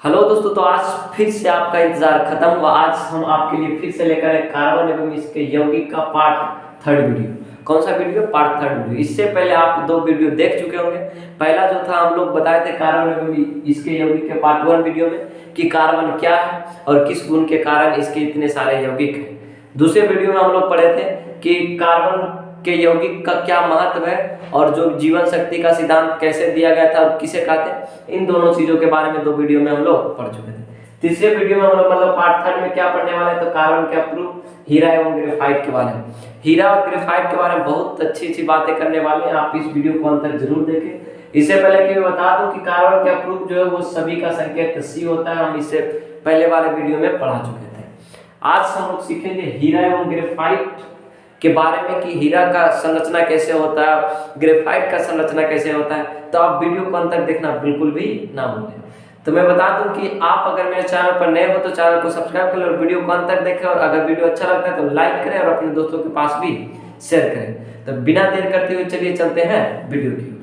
Hello दोस्तों, तो आज फिर से आपका इंतजार खत्म हुआ। आज हम आपके लिए फिर से लेकर आए कार्बन एवं इसके यौगिक का पार्ट थर्ड वीडियो। कौन सा वीडियो? Part third video. इससे पहले आप दो वीडियो देख चुके होंगे। पहला जो था हम लोग बताए थे कार्बन एवं इसके यौगिक के पार्ट वन वीडियो में कि कार्बन क्या है और किस गुण के कारण इसके इतने सारे यौगिक हैं। दूसरे वीडियो में हम लोग पढ़े थे कि कार्बन के यौगिक का क्या महत्व है और जो जीवन शक्ति का सिद्धांत कैसे दिया गया था और किसे कहते हैं, इन दोनों चीजों के बारे में दो वीडियो में हम लोग पढ़ चुके थे। तीसरे वीडियो में हम लोग मतलब पार्ट थर्ड में क्या पढ़ने वाले हैं, तो कार्बन के प्रूफ, हीरा एवं ग्रेफाइट के बारे में। हीरा और ग्रेफाइट के बारे में बहुत अच्छी बातें करने वाले हैं। आप इस वीडियो को अंत तक जरूर देखें। इससे पहले कि मैं बता दूं कि कार्बन का प्रूफ जो है वो सभी का संकेत C होता है। हम इससे पहले वाले वीडियो में पढ़ा चुके थे। आज हम लोग सीखेंगे हीरा एवं ग्रेफाइट के बारे में कि हीरा का संरचना कैसे होता है, ग्रेफाइट का संरचना कैसे होता है। तो आप वीडियो को अंत तक देखना बिल्कुल भी ना भूलें। तो मैं बता दूं कि आप अगर मेरे चैनल पर नए हो तो चैनल को सब्सक्राइब कर लें और वीडियो को अंत तक देखें, और अगर वीडियो अच्छा लगता है तो लाइक करें और अपने दोस्तों के पास भी शेयर करें। तो बिना देर करते हुए चलिए चलते हैं वीडियो की।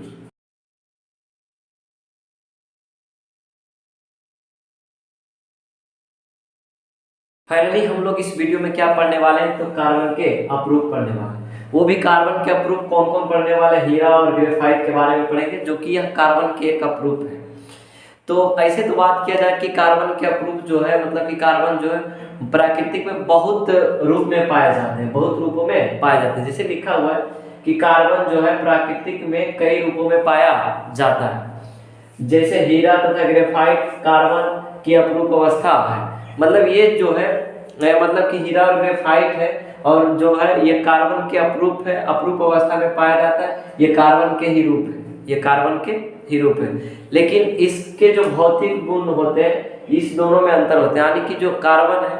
फाइनली हम लोग इस वीडियो में क्या पढ़ने वाले हैं, तो कार्बन के अप्रूफ पढ़ने वाले हैं। वो भी कार्बन के अप्रूफ कौन कौन पढ़ने वाले, हीरा और ग्रेफाइट के बारे में पढ़ेंगे, जो कि यह कार्बन के एक अप्रूफ है। तो ऐसे तो बात किया जाए कि कार्बन के अप्रूफ जो है, मतलब कि कार्बन जो है प्राकृतिक में बहुत रूप में पाए जाते हैं, बहुत रूपों में पाए जाते हैं। जैसे लिखा हुआ है कि कार्बन जो है प्राकृतिक में कई रूपों में पाया जाता है। जैसे हीरा तथा ग्रेफाइट कार्बन की अप्रूप अवस्था है। मतलब ये जो है मतलब कि हीरा और ग्रेफाइट है और जो है ये कार्बन के अप्रूप है, अप्रूप अवस्था में पाया जाता है। ये कार्बन के ही रूप है, ये कार्बन के ही रूप है। लेकिन इसके जो भौतिक गुण होते हैं, इस दोनों में अंतर होते हैं। यानी कि जो कार्बन है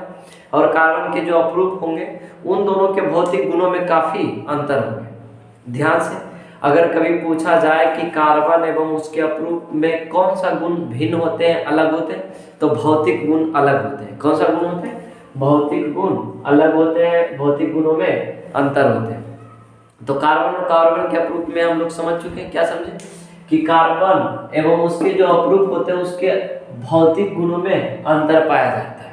और कार्बन के जो अप्रूप होंगे, उन दोनों के भौतिक गुणों में काफी अंतर होंगे। ध्यान से अगर कभी पूछा जाए कि कार्बन एवं उसके अप्रूप में कौन सा गुण भिन्न होते हैं, अलग होते हैं, तो भौतिक गुण अलग होते हैं। कौन सा गुण होते हैं? भौतिक गुण अलग होते हैं, भौतिक गुणों में अंतर होते हैं। तो कार्बन और कार्बन के अप्रूप में हम लोग समझ चुके हैं। क्या समझे? कि कार्बन एवं उसके जो अप्रूप होते हैं उसके भौतिक गुणों में अंतर पाया जाता है।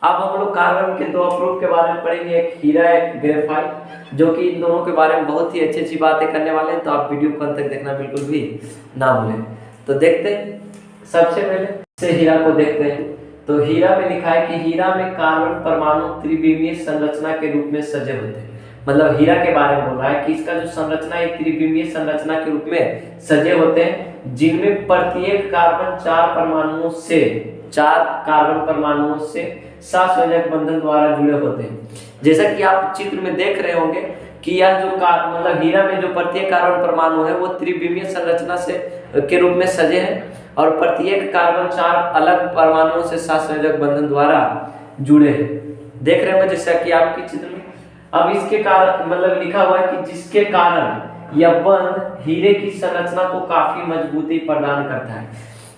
अब हम लोग कार्बन के दो अप्रूप के बारे में पढ़ेंगे, एक हीरा एक ग्रेफाइट, जो कि इन दोनों के बारे में बहुत ही अच्छी बातें करने वाले हैं। तो आप वीडियो को अंत तक देखना बिल्कुल भी ना भूलें। तो देखते हैं, सबसे पहले से हीरा को देखते हैं। तो हीरा में लिखा है कि हीरा में कार्बन परमाणु त्रिविमीय संरचना के रूप में सजे होते हैं। मतलब हीरा के बारे में बोल रहा है कि इसका जो संरचना है त्रिविमीय संरचना के रूप में सजे होते हैं, जिनमें प्रत्येक कार्बन चार कार्बन परमाणुओं से सहसंयोजक बंधन द्वारा जुड़े होते हैं। जैसा कि आप चित्र में देख रहे होंगे कि यह जो मतलब हीरा में जो प्रत्येक कार्बन परमाणु है वो त्रिविमीय संरचना से के रूप में सजे हैं और प्रत्येक कार्बन चार अलग परमाणुओं से सहसंयोजक बंधन द्वारा जुड़े हैं। देख रहे होंगे जैसा कि आपके चित्र में। अब इसके कारण मतलब लिखा हुआ है कि जिसके कारण यह बंध हीरे की संरचना को काफी मजबूती प्रदान करता है।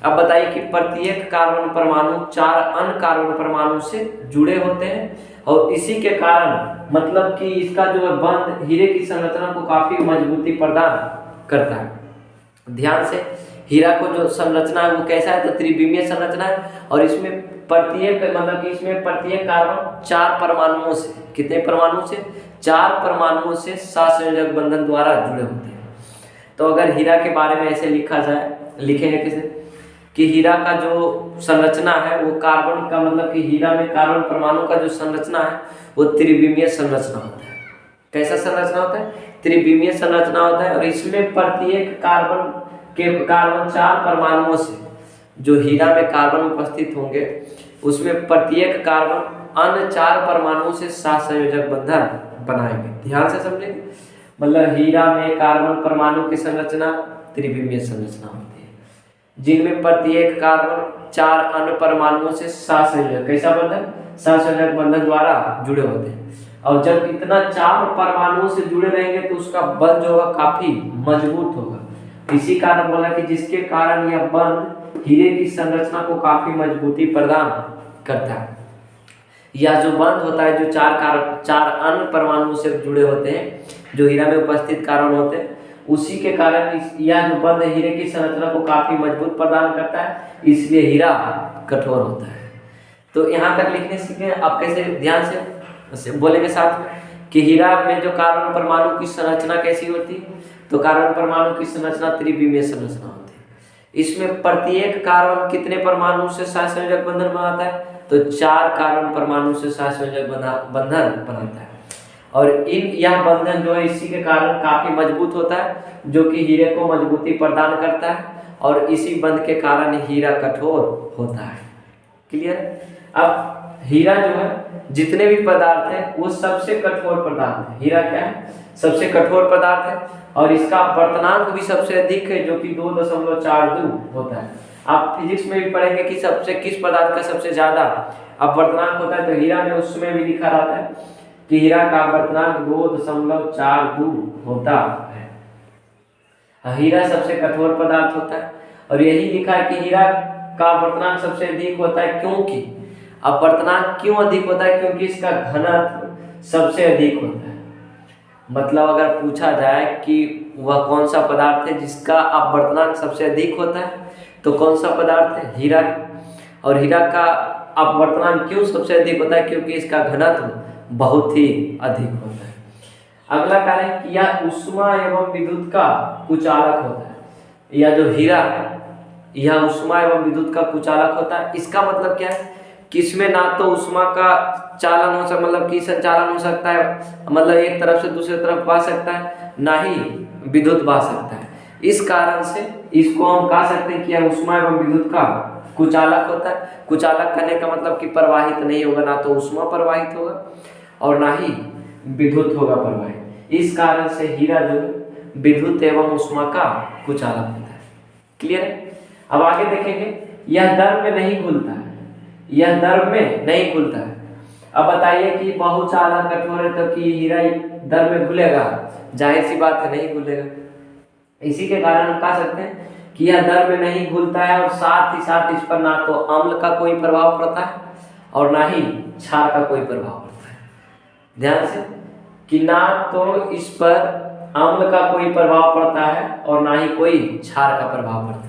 अब बताइए कि प्रत्येक कार्बन परमाणु चार अन्य कार्बन परमाणु से जुड़े होते हैं और इसी के कारण मतलब कि इसका जो बंध हीरे की संरचना को काफी मजबूती प्रदान करता है। ध्यान से, हीरा को जो संरचना है वो कैसा है, तो त्रिविमीय संरचना है और इसमें प्रत्येक मतलब कि इसमें प्रत्येक कार्बन चार परमाणुओं से, कितने परमाणु से? चार परमाणुओं से सहसंयोजक बंधन द्वारा जुड़े होते हैं। तो अगर हीरा के बारे में ऐसे लिखा जाए, लिखेंगे कैसे कि हीरा का जो संरचना है वो कार्बन का मतलब कि हीरा में कार्बन परमाणु का जो संरचना है वो त्रिविमीय संरचना होता है। कैसा संरचना होता है? त्रिविमीय संरचना होता है और इसमें प्रत्येक कार्बन चार परमाणुओं से, जो हीरा में कार्बन उपस्थित होंगे उसमें प्रत्येक कार्बन अन्य चार परमाणुओं से सहसंयोजक बंधन बनाएंगे। ध्यान से समझेंगे। मतलब हीरा में कार्बन परमाणु की संरचना त्रिविमीय संरचना होती है, जिनमें प्रत्येक कार्बन चार अन्य परमाणुओं से सहसंयोजक, कैसा बंधन? सहसंयोजक बंधन द्वारा जुड़े होते हैं। और जब इतना चार परमाणुओं से जुड़े रहेंगे तो उसका बल जो होगा काफी मजबूत होगा। इसी कारण बोला कि जिसके कारण यह बंध हीरे की संरचना को काफी मजबूती प्रदान करता है। यह जो बंध होता है जो चार अन्य परमाणुओं से जुड़े होते हैं, जो हीरा में उपस्थित कार्बन होते हैं, उसी के कारण यह जो बंध हीरे की संरचना को काफी मजबूत प्रदान करता है, इसलिए हीरा कठोर होता है। तो यहाँ तक लिखने सीखे आप कैसे ध्यान से बोलेंगे साथ में कि हीरा में जो कार्बन परमाणु की संरचना कैसी होती है, तो कार्बन परमाणु की संरचना त्रिविमीय संरचना होती है। इसमें प्रत्येक कार्बन कितने परमाणु से सहसंयोजक बंधन बनाता है, तो 4 कार्बन परमाणु से सहसंयोजक बंधन बनाता है। और यह बंधन जो है इसी के कारण काफी मजबूत होता है, जो कि हीरे को मजबूती प्रदान करता है, और इसी बंध के कारण हीरा कठोर होता है। क्लियर। अब हीरा जो है जितने भी पदार्थ है वो सबसे कठोर पदार्थ है। हीरा क्या है, सबसे कठोर पदार्थ है, और इसका अपवर्तनांक भी सबसे अधिक है, जो कि 2.42 होता है। आप फिजिक्स में भी पढ़ेंगे कि सबसे किस पदार्थ का सबसे ज्यादा अपवर्तनांक होता है, तो हीरा में उसमें भी लिखा रहता है कि हीरा का अपवर्तनांक 2.42 होता है। हीरा सबसे कठोर पदार्थ होता है, और यही लिखा है कि हीरा का अपवर्तनांक सबसे अधिक होता है। क्योंकि अपवर्तनांक क्यों अधिक होता है, क्योंकि इसका घनत्व सबसे अधिक होता है। मतलब अगर पूछा जाए कि वह कौन सा पदार्थ है जिसका अपवर्तनांक सबसे अधिक होता है, तो कौन सा पदार्थ है, हीरा है। और हीरा का अपवर्तनांक क्यों सबसे अधिक होता है, क्योंकि इसका घनत्व बहुत ही अधिक होता है। अगला कार्य है कि यह ऊष्मा एवं विद्युत का कुचालक होता है। यह जो हीरा है यह ऊष्मा एवं विद्युत का कुचालक होता है। इसका मतलब क्या है कि इसमें ना तो ऊष्मा का चालन हो सकता, मतलब कि संचालन हो सकता है, मतलब एक तरफ से दूसरी तरफ बह सकता है, ना ही विद्युत बह सकता है। इस कारण से इसको हम कह सकते हैं कि यह ऊष्मा एवं विद्युत का कुचालक होता है। कुचालक करने का मतलब कि प्रवाहित नहीं होगा, ना तो ऊष्मा प्रवाहित होगा और ना ही विद्युत होगा प्रवाहित। इस कारण से हीरा जो विद्युत एवं ऊष्मा का कुचालक होता है। क्लियर है। अब आगे देखेंगे, यह द्रव में नहीं घुलता है, यह द्रव में नहीं घुलता है। अब बताइए कि बहुचालक कठोर है, तो कि हीरा द्रव में घुलेगा, जाहिर सी बात है नहीं घुलेगा। इसी के कारण हम कह सकते हैं कि यह द्रव में नहीं घुलता है, और साथ ही साथ इस पर ना तो अम्ल का कोई प्रभाव पड़ता है और ना ही क्षार का कोई प्रभाव पड़ता है। ध्यान से कि ना तो इस पर अम्ल का कोई प्रभाव पड़ता है और ना ही कोई क्षार का प्रभाव पड़ता है।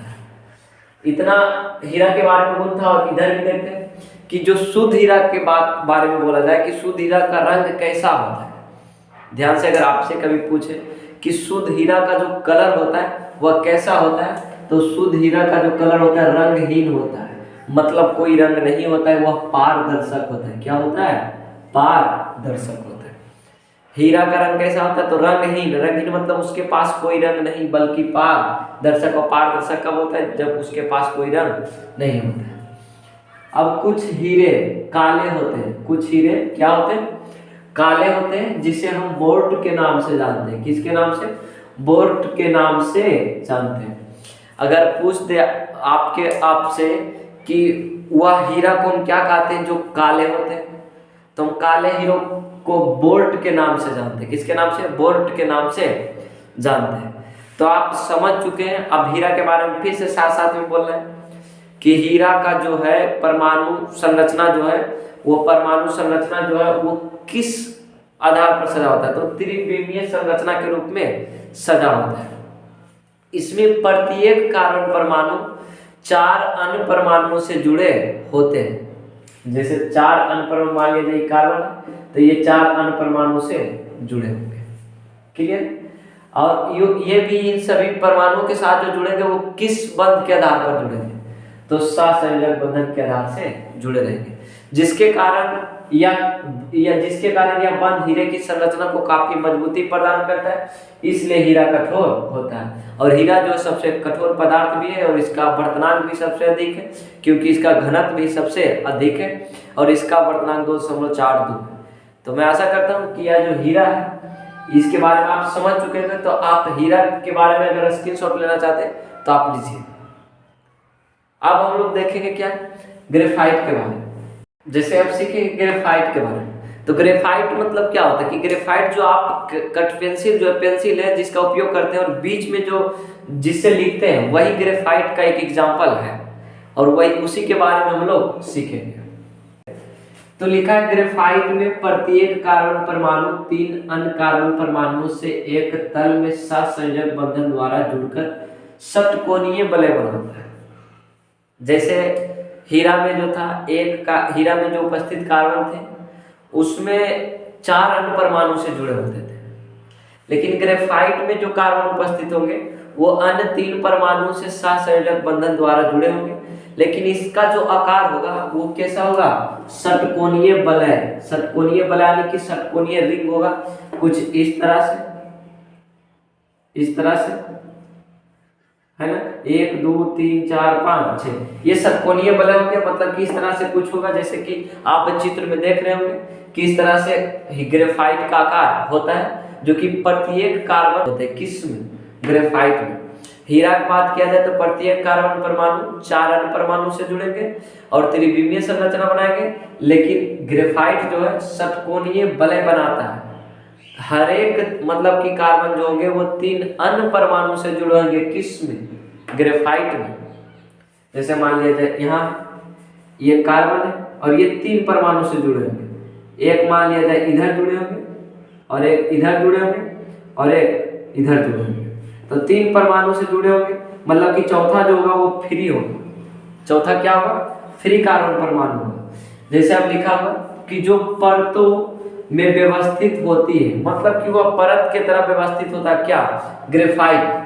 इतना हीरा के बारे में बोलता। और इधर भी देखते हैं कि जो शुद्ध हीरा के बारे में बोला जाए कि शुद्ध हीरा का रंग कैसा होता है। ध्यान से अगर आपसे कभी पूछे कि शुद्ध हीरा का जो कलर होता है वह कैसा होता है, तो शुद्ध हीरा का जो कलर होता है रंगहीन होता है, मतलब कोई रंग नहीं होता है, वह पारदर्शक होता है। क्या होता है, पारदर्शक होता है। हीरा का रंग कैसा होता है, तो रंगहीन। रंगहीन मतलब उसके पास कोई रंग नहीं, बल्कि पारदर्शक। और पारदर्शक कब होता है, जब उसके पास कोई रंग नहीं होता है। अब कुछ हीरे काले होते हैं, कुछ हीरे क्या होते हैं, काले होते हैं, जिसे हम बोर्ट के नाम से जानते हैं। किसके नाम से, बोर्ट के नाम से जानते हैं। अगर पूछ दे आपसे कि वह हीरा को हम क्या कहते हैं जो काले होते हैं, तो हम काले हीरो को बोर्ट के नाम से जानते हैं। किसके नाम से, बोर्ट के नाम से जानते हैं। तो आप समझ चुके हैं। अब हीरा के बारे में फिर से साथ साथ में बोल रहे हैं कि हीरा का जो है परमाणु संरचना जो है, वो परमाणु संरचना जो है वो किस आधार पर सजा होता है, तो त्रिविमीय संरचना के रूप में सजा होता है। इसमें प्रत्येक कार्बन परमाणु 4 अन्य परमाणुओं से जुड़े होते हैं। जैसे 4 अन्य परमाणु मान लीजिए कार्बन, तो ये 4 अन्य परमाणु से जुड़े होंगे। क्लियर। और ये भी इन सभी परमाणुओं के साथ जो जुड़ेंगे वो किस बंध के आधार पर जुड़ेंगे, तो सहसंयोजक बंधन के आधार से जुड़े रहेंगे, जिसके कारण यह बंध हीरे की संरचना को काफी मजबूती प्रदान करता है। इसलिए हीरा कठोर होता है। और हीरा जो सबसे कठोर पदार्थ भी है, और इसका अपवर्तनांक भी सबसे अधिक है, क्योंकि इसका घनत्व भी सबसे अधिक है, और इसका अपवर्तनांक 2.42 है। तो मैं आशा करता हूँ कि यह जो हीरा है इसके बारे में आप समझ चुके हैं। तो आप हीरा के बारे में अगर स्क्रीनशॉट लेना चाहते हैं तो आप लीजिए। अब हम लोग देखेंगे क्या, ग्रेफाइट के बारे में। जैसे आप सीखेंगे ग्रेफाइट के बारे में, तो ग्रेफाइट मतलब क्या होता है कि ग्रेफाइट जो आप कट पेंसिल जो है, पेंसिल है जिसका उपयोग करते हैं और बीच में जो जिससे लिखते हैं, वही ग्रेफाइट का एक एग्जाम्पल है, और वही उसी के बारे में हम लोग सीखेंगे। तो लिखा है ग्रेफाइट में प्रत्येक कार्बन परमाणु 3 अन्य कार्बन परमाणुओं से एक तल में सहसंयोजक बंधन द्वारा जुड़कर षटकोणीय वलय बनाता है। जैसे हीरा में जो था हीरा में जो उपस्थित कार्बन थे उसमें 4 अन्य परमाणु से जुड़े होते थे, लेकिन ग्रेफाइट में जो कार्बन उपस्थित होंगे वो अन्य 3 परमाणु से सहसंयोजक बंधन द्वारा जुड़े होंगे, लेकिन इसका जो आकार होगा वो कैसा होगा, षटकोणीय वलय। षटकोणीय वलय यानी कि षटकोणीय रिंग होगा, कुछ इस तरह से है ना, 1 2 3 4 5 6 ये षटकोणीय वलय हो गया। मतलब कि इस तरह से कुछ होगा, जैसे कि आप चित्र में देख रहे होंगे कि इस तरह से ग्रेफाइट का आकार होता है, जो कि प्रत्येक कार्बन होते हैं किसमें, ग्रेफाइट में। हीरा की बात किया जाए तो प्रत्येक कार्बन परमाणु 4 अन्य परमाणु से जुड़ेंगे और त्रिविमीय संरचना बनाएंगे, लेकिन ग्रेफाइट जो है षटकोणीय वलय बनाता है। हर एक मतलब कि कार्बन जो होंगे वो 3 अन्य परमाणु से जुड़े होंगे, किसमें, ग्रेफाइट में। जैसे मान लिया जाए यहाँ ये कार्बन है और ये 3 परमाणु से जुड़े होंगे, एक मान लिया जाए इधर जुड़े होंगे और एक इधर जुड़े होंगे और एक इधर जुड़े होंगे, तो 3 परमाणु से जुड़े होंगे। मतलब कि चौथा जो होगा वो फ्री होगा। चौथा क्या होगा, फ्री कार्बन परमाणु होगा। जैसे अब लिखा हुआ कि जो परतों में व्यवस्थित होती है, मतलब कि वह परत के तरह व्यवस्थित होता है, क्या, ग्रेफाइट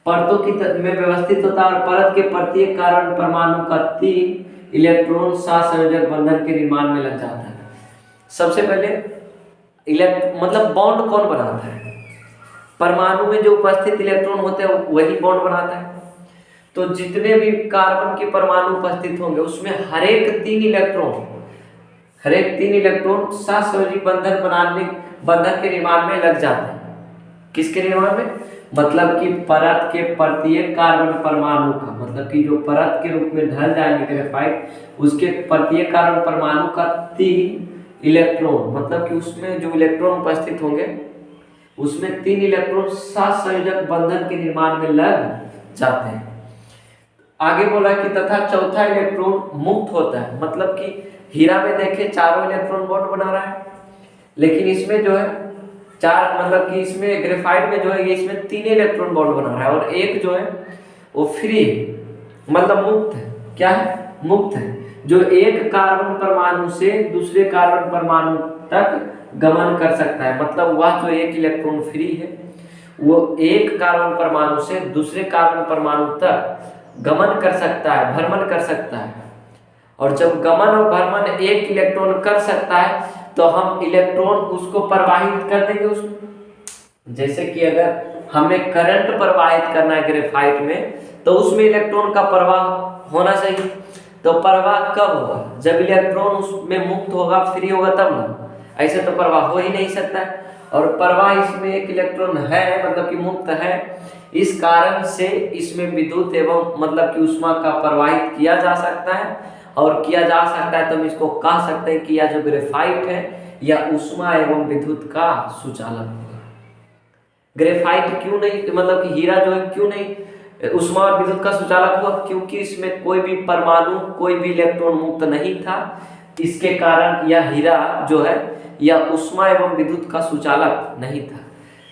परतों की में व्यवस्थित होता है और परत के प्रत्येक कार्बन परमाणु का 3 इलेक्ट्रॉन सहसंयोजक बंधन के निर्माण में लग जाता है। सबसे पहले मतलब बॉन्ड कौन बनाता है, परमाणु में जो उपस्थित इलेक्ट्रॉन होते हैं वही बॉन्ड बनाता है। तो जितने भी कार्बन के परमाणु उपस्थित होंगे उसमें हर एक 3 इलेक्ट्रॉन सहसंयोजी बंधन के निर्माण में लग जाते हैं। किसके निर्माण में, मतलब कि परत के प्रत्येक कार्बन परमाणु का, मतलब कि जो परत के रूप में ढल जाएंगे ग्रेफाइट, उसके प्रत्येक कार्बन परमाणु का 3 इलेक्ट्रॉन, मतलब कि उसमें जो इलेक्ट्रॉन उपस्थित होंगे उसमें 3 इलेक्ट्रॉन सहसंयोजक बंधन के निर्माण में लग जाते हैं। आगे बोला कि तथा चौथा इलेक्ट्रॉन मुक्त होता है। मतलब कि हीरा में देखे चारों इलेक्ट्रॉन बॉन्ड बना रहा है, लेकिन इसमें जो है 4, मतलब कि इसमें ग्रेफाइट में जो है इसमें 3 इलेक्ट्रॉन बॉन्ड बना रहा है और एक जो है वो फ्री, मतलब मुक्त है। क्या है, मुक्त है, जो एक कार्बन परमाणु से दूसरे कार्बन परमाणु तक गमन कर सकता है। मतलब वह जो एक इलेक्ट्रॉन फ्री है वो एक कार्बन परमाणु से दूसरे कार्बन परमाणु तक गमन कर सकता है, भ्रमण कर सकता है। और जब गमन और भ्रमण एक इलेक्ट्रॉन कर सकता है तो हम इलेक्ट्रॉन उसको प्रवाहित कर देंगे उसमें। जैसे कि अगर हमें करंट प्रवाहित करना है ग्रेफाइट में तो उसमें इलेक्ट्रॉन का प्रवाह होना चाहिए। तो प्रवाह कब होगा, जब इलेक्ट्रॉन उसमें मुक्त होगा, फ्री होगा, तब ना, ऐसे तो प्रवाह हो ही नहीं सकता है। और प्रवाह इसमें एक इलेक्ट्रॉन है, मतलब कि मुक्त है, इस कारण से इसमें विद्युत एवं मतलब कि ऊष्मा का प्रवाहित किया जा सकता है। और किया जा सकता है तो हम इसको कह सकते हैं कि यह जो ग्रेफाइट है यह ऊष्मा एवं विद्युत का सुचालक होगा। ग्रेफाइट क्यों नहीं, मतलब कि हीरा जो है क्यों नहीं ऊष्मा और विद्युत का सुचालक हुआ, क्योंकि इसमें कोई भी परमाणु, कोई भी इलेक्ट्रॉन मुक्त नहीं था। इसके कारण यह हीरा जो है यह ऊष्मा एवं विद्युत का सुचालक नहीं था।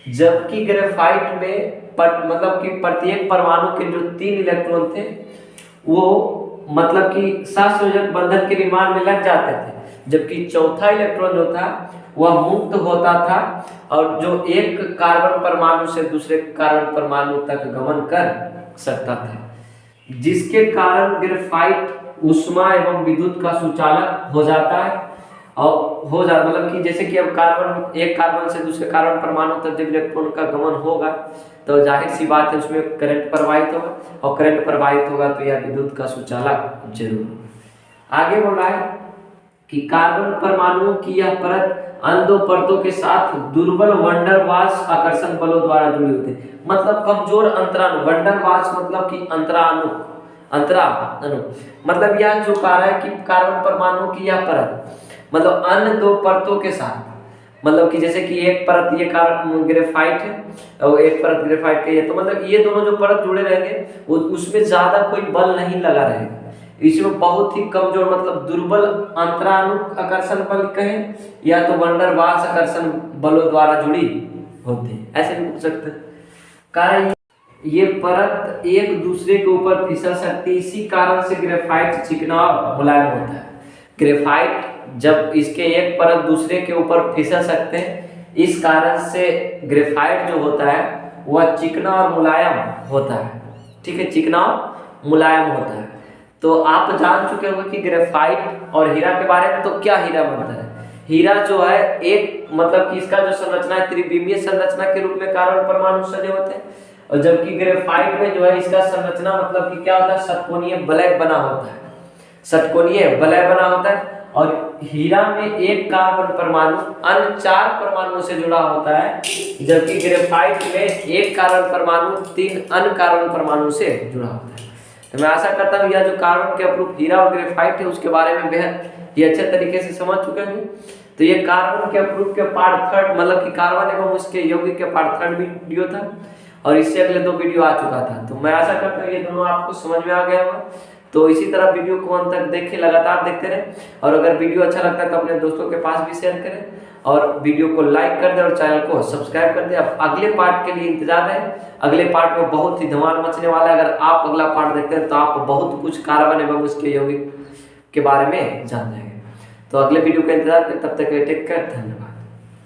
जबकि ग्रेफाइट में मतलब कि प्रत्येक परमाणु के जो 3 इलेक्ट्रॉन थे वो मतलब कि सहसंयोजक बंधन के निर्माण में लग जाते थे, जबकि चौथा इलेक्ट्रॉन जो था वह मुक्त होता था और जो एक कार्बन परमाणु से दूसरे कार्बन परमाणु तक गमन कर सकता था, जिसके कारण ग्रेफाइट ऊष्मा एवं विद्युत का सुचालक हो जाता है। और मतलब कि जैसे कि अब एक कार्बन से दूसरे कार्बन परमाणु तक जब इलेक्ट्रॉन का गमन होगा तो जाहिर सी बात है उसमें करंट प्रवाहित होगा, और करंट प्रवाहित होगा तो यह विद्युत का सुचालक जरूर। आगे बोल रहा है कि कार्बन परमाणुओं की यह परत अन्य 2 परतों के साथ दुर्बल वंडरवाल्स आकर्षण बलों द्वारा जुड़ी होती है। मतलब कमजोर अंतराणु, वंडरवाल्स मतलब कि अंतराणु, मतलब यह जो कह रहा है कि कार्बन परमाणु की यह परत मतलब अन्य 2 परतों के साथ, मतलब कि जैसे कि एक परत ये कार्बन ग्रेफाइट है और एक परत ग्रेफाइट का ये, तो मतलब ये दोनों जो परत जुड़े रहेंगे वो उसमें ज्यादा कोई बल नहीं लगा रहेगा। इसमें बहुत ही कमजोर मतलब दुर्बल अंतराणु आकर्षण बल कहें या तो वंडर वाल्स आकर्षण बलों द्वारा जुड़ी होती है, ऐसे भी पूछ सकते हैं। कारण ये परत एक दूसरे के ऊपर फिसल सकती है, इसी कारण से ग्रेफाइट चिकना और मुलायम होता है। ग्रेफाइट जब इसके एक परत दूसरे के ऊपर फिसल सकते हैं, इस कारण से ग्रेफाइट जो होता है वह चिकना और मुलायम होता है। ठीक है, चिकना और मुलायम होता है। तो आप जान चुके होंगे कि ग्रेफाइट और हीरा के बारे में। तो क्या हीरा बनता है? हीरा जो है एक मतलब कि इसका जो संरचना है त्रिविमीय संरचना के रूप में कार्बन परमाणु सजे होते हैं, और जबकि ग्रेफाइट में जो है इसका संरचना मतलब कि क्या होता है, षटकोणीय वलय बना होता है, षटकोणीय वलय बना होता है। और हीरा में एक कार्बन परमाणु अन्य 4 परमाणुओं से जुड़ा होता है, जबकि ग्रेफाइट में एक कार्बन परमाणु 3 अन्य कार्बन परमाणु से जुड़ा होता है। तो मैं आशा करता हूँ यह जो कार्बन के अप्रूप हीरा और ग्रेफाइट है उसके बारे में बेहद ये अच्छे तरीके से समझ चुके हैं। तो ये कार्बन के अप्रूप के पार्ट 3 मतलब कि कार्बन एवं उसके यौगिक के पार्ट 3 वीडियो था, और इससे अगले 2 वीडियो आ चुका था। तो मैं आशा करता हूँ ये दोनों आपको समझ में आ गया होगा। तो इसी तरह वीडियो को अंत तक देखें, लगातार देखते रहें, और अगर वीडियो अच्छा लगता है तो अपने दोस्तों के पास भी शेयर करें, और वीडियो को लाइक कर दें और चैनल को सब्सक्राइब कर दें। अब अगले पार्ट के लिए इंतजार रहें, अगले पार्ट में बहुत ही धमाल मचने वाला है। अगर आप अगला पार्ट देखते हैं तो आप बहुत कुछ कार्बन एवं उसके यौगिक के बारे में जान जाएंगे। तो अगले वीडियो का इंतजार करें, तब तक टेक केयर, धन्यवाद।